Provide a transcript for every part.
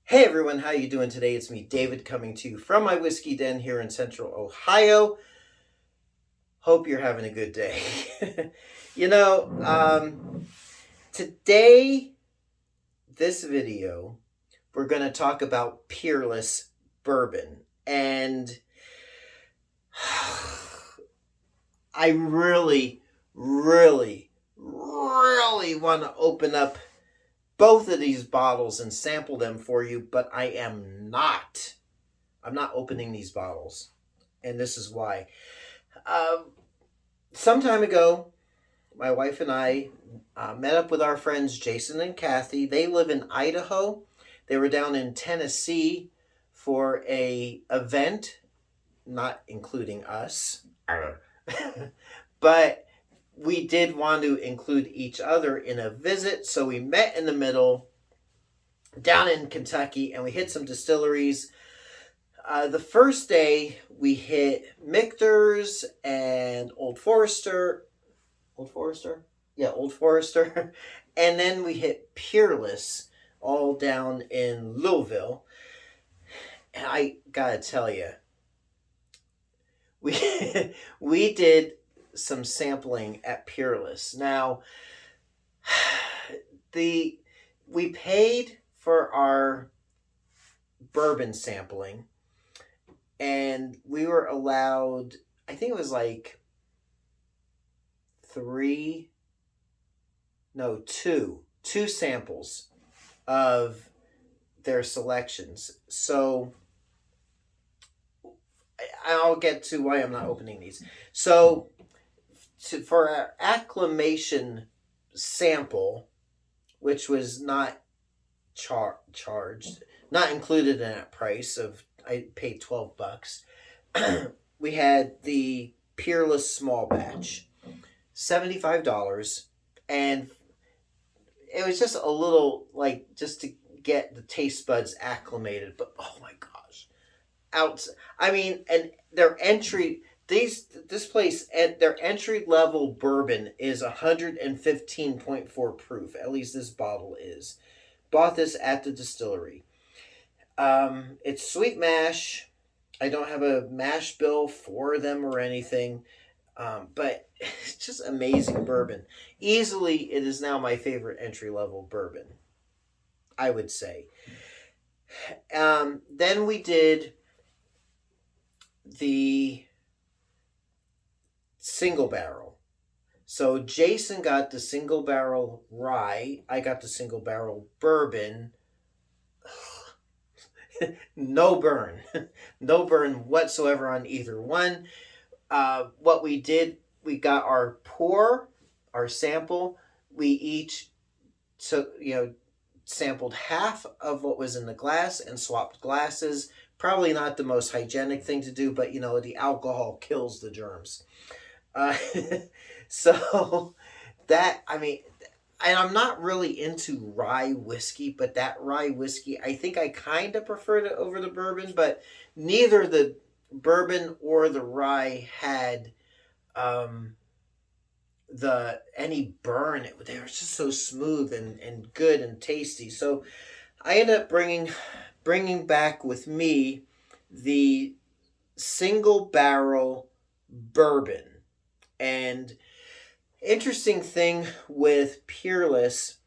Hey everyone, how you doing today? It's me, David, coming to you from my whiskey den here in Central Ohio. Hope you're having a good day. you know, today, this video, we're going to talk about Peerless Bourbon. And I really, really, really want to open up both of these bottles and sample them for you, but I am not. I'm not opening these bottles, and this is why. Some time ago, my wife and I met up with our friends Jason and Kathy. They live in Idaho. They were down in Tennessee for a event, not including us, but we did want to include each other in a visit, so we met in the middle down in Kentucky, and we hit some distilleries. The first day, we hit Michter's and Old Forester. Old Forester? Yeah, Old Forester. And then we hit Peerless, all down in Louisville. And I gotta tell you, we did some sampling at Peerless. Now, we paid for our bourbon sampling, and we were allowed, I think it was like two samples of their selections. So I'll get to why I'm not opening these. So for our acclimation sample, which was not charged, not included in that price of, I paid $12. We had the Peerless small batch, $75, and it was just a little, like, just to get the taste buds acclimated. But oh my gosh, I mean, and their entry, this place, at their entry level bourbon is 115.4 proof. At least this bottle is. Bought this at the distillery. It's sweet mash. I don't have a mash bill for them or anything, but it's just amazing bourbon. Easily, it is now my favorite entry level bourbon, I would say. Then we did the single barrel. So Jason got the single barrel rye. I got the single barrel bourbon. No burn. No burn whatsoever on either one. What we did, we got our pour, our sample. We each took, sampled half of what was in the glass and swapped glasses. Probably not the most hygienic thing to do, but the alcohol kills the germs. So that, I mean, and I'm not really into rye whiskey, but that rye whiskey, I think I kind of preferred it over the bourbon, but neither the bourbon or the rye had any burn. They were just so smooth and good and tasty. So I ended up bringing back with me the single barrel bourbon. And interesting thing with Peerless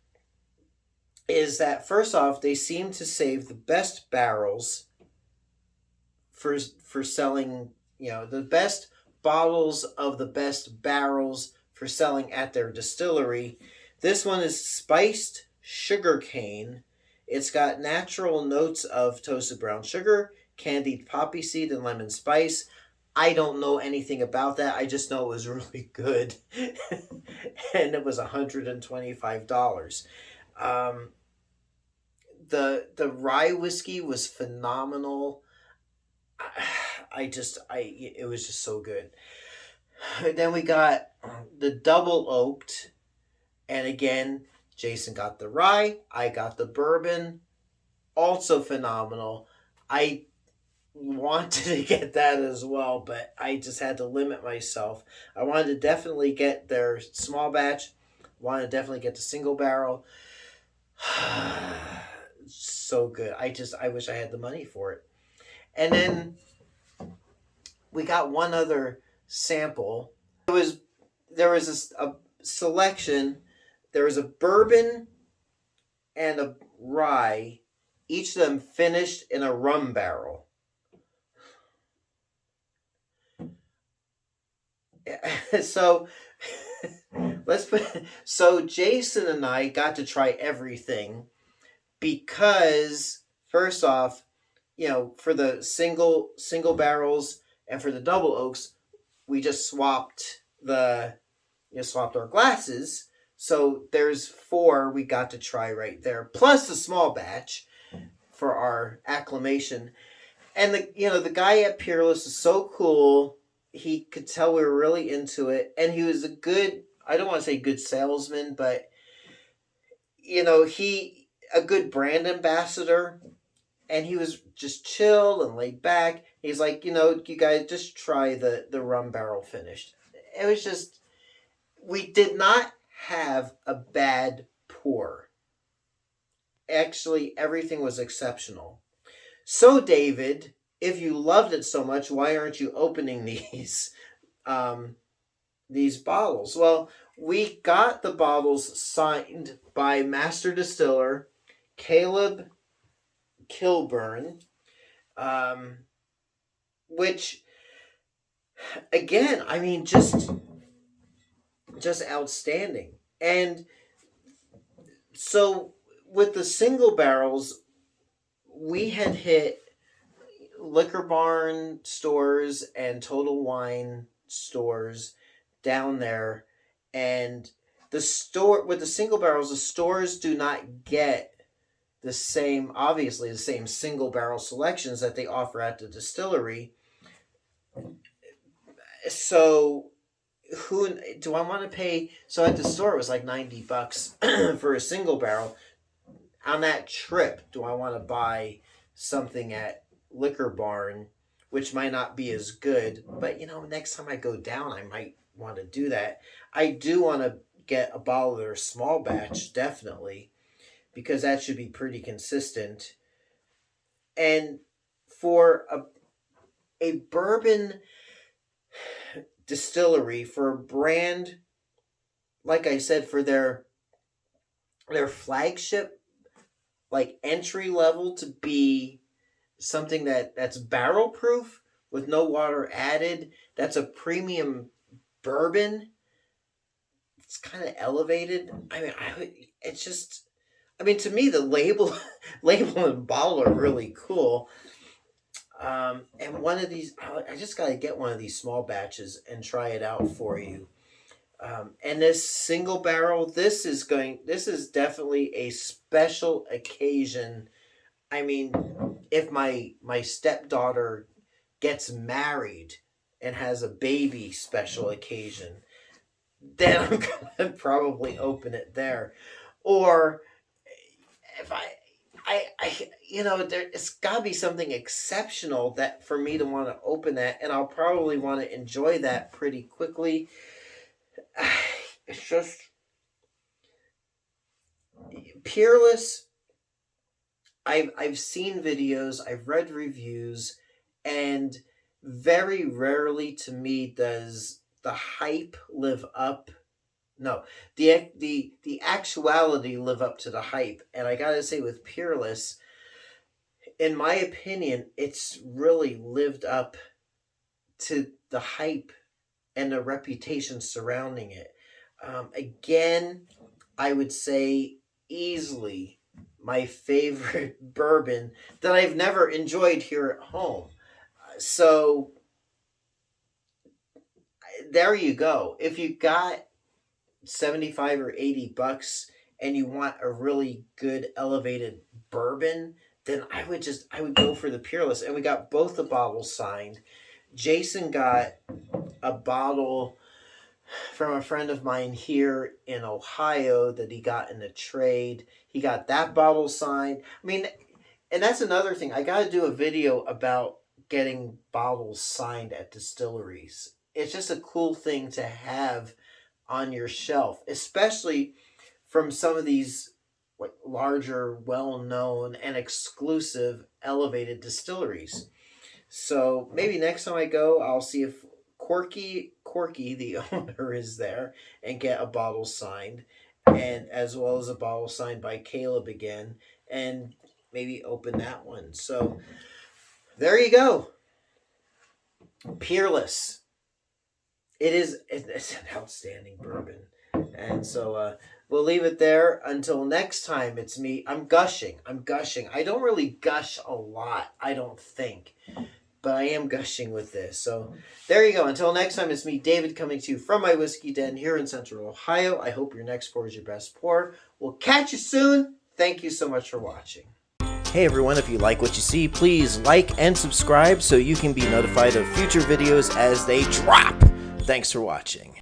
is that, first off, they seem to save the best barrels for selling, the best bottles of the best barrels for selling at their distillery. This one is spiced sugarcane. It's got natural notes of toasted brown sugar, candied poppy seed, and lemon spice. I don't know anything about that. I just know it was really good. And it was $125. The rye whiskey was phenomenal. It was just so good. Then we got the double oaked, and again, Jason got the rye, I got the bourbon, also phenomenal. I wanted to get that as well, but I just had to limit myself. I wanted to definitely get their small batch, wanted to definitely get the single barrel. so good. I wish I had the money for it. And then we got one other sample. There was a selection. There was a bourbon and a rye, each of them finished in a rum barrel. So so Jason and I got to try everything because first off, for the single barrels and for the double oaks, we just swapped our glasses. So there's 4 we got to try right there, plus the small batch for our acclimation. And the guy at Peerless is so cool. He could tell we were really into it, and he was a good, I don't want to say good salesman, but he a good brand ambassador, and he was just chill and laid back. He's like, you guys just try the rum barrel finished. It was just, we did not have a bad pour. Actually, everything was exceptional. So, David, if you loved it so much, why aren't you opening these bottles? Well, we got the bottles signed by Master Distiller Caleb Kilburn, which, again, I mean, just outstanding. And so with the single barrels, we had hit Liquor Barn stores and Total Wine stores down there, and the store with the single barrels, the stores do not get the same single barrel selections that they offer at the distillery. So who do I want to pay? So at the store it was like $90 for a single barrel. On that trip, do I want to buy something at Liquor Barn, which might not be as good, but next time I go down, I might want to do that. I do want to get a bottle of their small batch, definitely, because that should be pretty consistent. And for a bourbon distillery, for a brand, like I said, for their flagship, like entry level, to be something that's barrel proof with no water added, that's a premium bourbon. It's kind of elevated. I mean, to me, the label and bottle are really cool. And one of these, I just got to get one of these small batches and try it out for you. And this single barrel, this is definitely a special occasion. I mean, if my stepdaughter gets married and has a baby special occasion, then I'm gonna probably open it there. Or if it's gotta be something exceptional that for me to want to open that, and I'll probably want to enjoy that pretty quickly. It's just Peerless. I've seen videos, I've read reviews, and very rarely to me does the hype live up. No, the actuality live up to the hype. And I gotta say, with Peerless, in my opinion, it's really lived up to the hype and the reputation surrounding it. Again, I would say easily my favorite bourbon that I've never enjoyed here at home. So there you go. If you got 75 or $80 and you want a really good elevated bourbon, then I would go for the Peerless. And we got both the bottles signed. Jason got a bottle from a friend of mine here in Ohio that he got in a trade. He got that bottle signed. I mean, and that's another thing. I got to do a video about getting bottles signed at distilleries. It's just a cool thing to have on your shelf, especially from some of these larger, well-known, and exclusive elevated distilleries. So maybe next time I go, I'll see if Corky, the owner, is there and get a bottle signed, and as well as a bottle signed by Caleb again, and maybe open that one. So there you go. Peerless. It's an outstanding bourbon. And so we'll leave it there until next time. It's me. I'm gushing. I don't really gush a lot, I don't think. But I am gushing with this. So there you go. Until next time, it's me, David, coming to you from my whiskey den here in Central Ohio. I hope your next pour is your best pour. We'll catch you soon. Thank you so much for watching. Hey everyone, if you like what you see, please like and subscribe so you can be notified of future videos as they drop. Thanks for watching.